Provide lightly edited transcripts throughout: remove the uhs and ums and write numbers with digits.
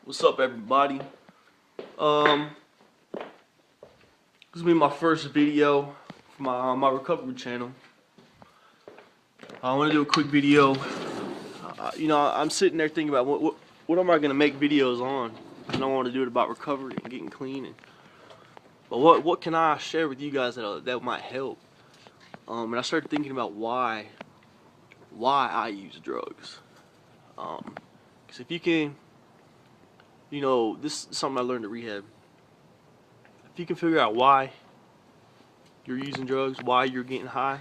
What's up, everybody? This will be my first video for my recovery channel. I want to do a quick video. I'm sitting there thinking about what am I gonna make videos on, and I want to do it about recovery and getting clean. But what can I share with you guys that might help? And I started thinking about why I use drugs. Because if you can, this is something I learned at rehab. If you can figure out why you're using drugs, why you're getting high,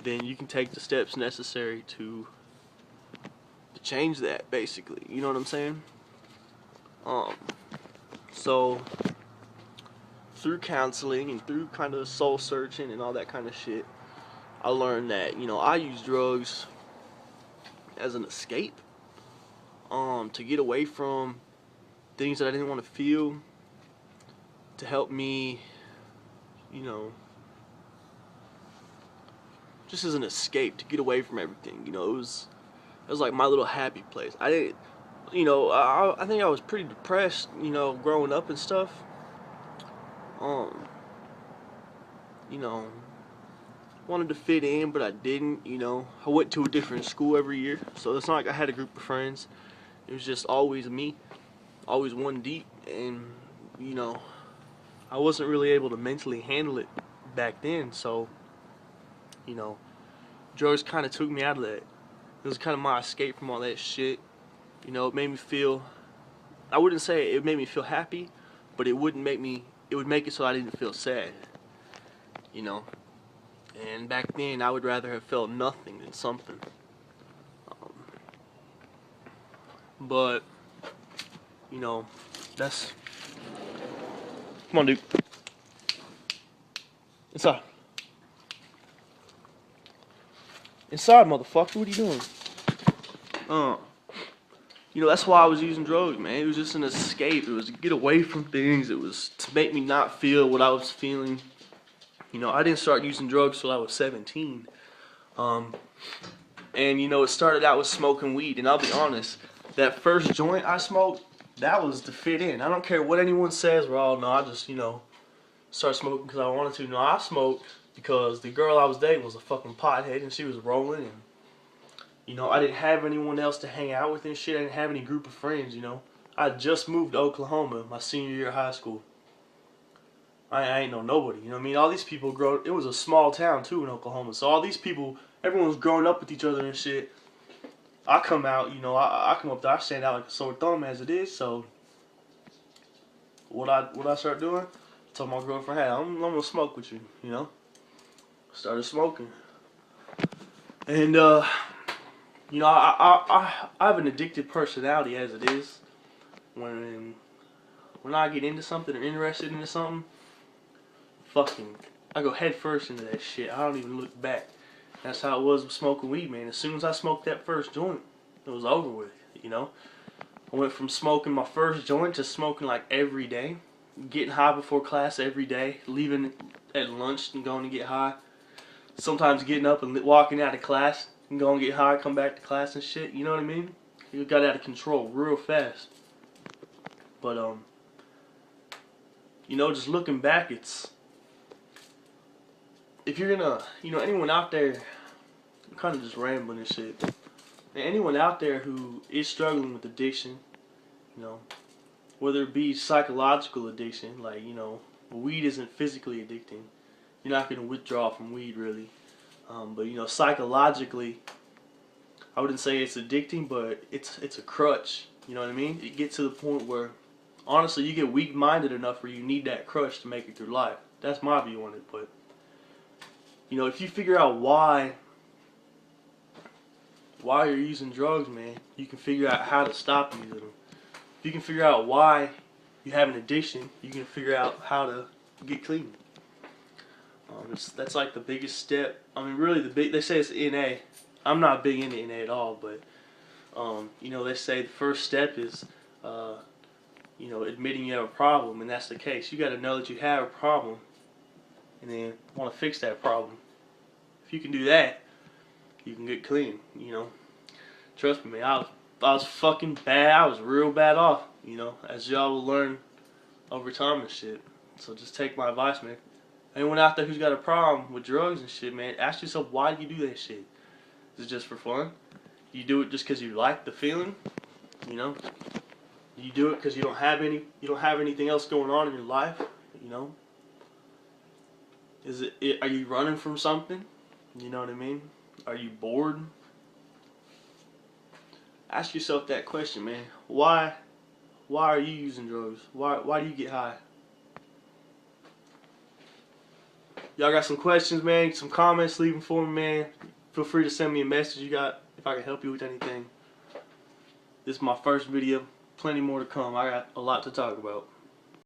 then you can take the steps necessary to change that, basically. You know what I'm saying? So through counseling and through kind of soul searching and all that kind of shit, I learned that, I use drugs as an escape, to get away from things that I didn't want to feel, to help me, just as an escape, to get away from everything. It was like my little happy place. I didn't, I think I was pretty depressed, growing up and stuff. Wanted to fit in, but I didn't. I went to a different school every year, so it's not like I had a group of friends. It was just always me, always one deep, and I wasn't really able to mentally handle it back then. So drugs kind of took me out of that. It was kind of my escape from all that shit. It made me feel, I wouldn't say it made me feel happy, but it would make it so I didn't feel sad. And back then I would rather have felt nothing than something. But that's, come on, dude, inside, motherfucker, what are you doing? That's why I was using drugs, man. It was just an escape. It was to get away from things. It was to make me not feel what I was feeling. I didn't start using drugs till I was 17. And it started out with smoking weed. And I'll be honest, that first joint I smoked, that was to fit in. I don't care what anyone says. Well, no, I just, started smoking because I wanted to. No, I smoked because the girl I was dating was a fucking pothead and she was rolling, and I didn't have anyone else to hang out with and shit. I didn't have any group of friends, I had just moved to Oklahoma my senior year of high school. I ain't know nobody, you know what I mean? All these people it was a small town too in Oklahoma, so all these people, everyone was growing up with each other and shit. I come out, I come up there, I stand out like a sore thumb as it is, so what I start doing? I told my girlfriend, hey, I'm gonna smoke with you, Started smoking. And I have an addictive personality as it is. When I get into something or interested into something, I go head first into that shit. I don't even look back. That's how it was with smoking weed, man. As soon as I smoked that first joint, it was over with, I went from smoking my first joint to smoking like every day, getting high before class every day, leaving at lunch and going to get high. Sometimes getting up and walking out of class and going to get high, come back to class and shit, you know what I mean? It got out of control real fast. But, just looking back, it's, if you're gonna, anyone out there, I'm kind of just rambling and shit, anyone out there who is struggling with addiction, whether it be psychological addiction, like, weed isn't physically addicting, you're not going to withdraw from weed really, but psychologically, I wouldn't say it's addicting, but it's a crutch, you know what I mean? You get to the point where, honestly, you get weak-minded enough where you need that crutch to make it through life. That's my view on it, but if you figure out why you're using drugs, man, you can figure out how to stop using them. If you can figure out why you have an addiction, you can figure out how to get clean. That's like the biggest step. I mean, really, they say it's NA. I'm not big into NA at all, but they say the first step is admitting you have a problem, and that's the case. You got to know that you have a problem, and then want to fix that problem. If you can do that, you can get clean. Trust me, man. I was fucking bad. I was real bad off, you know, as y'all will learn over time and shit. So just take my advice, man. Anyone out there who's got a problem with drugs and shit, man, ask yourself, why do you do that shit? Is it just for fun? You do it just because you like the feeling, you know? You do it because you don't have anything else going on in your life, you know? Are you running from something? You know what I mean? Are you bored? Ask yourself that question, man. Why are you using drugs? Why do you get high? Y'all got some questions, man? Some comments, leave them for me, man. Feel free to send me a message you got if I can help you with anything. This is my first video. Plenty more to come. I got a lot to talk about.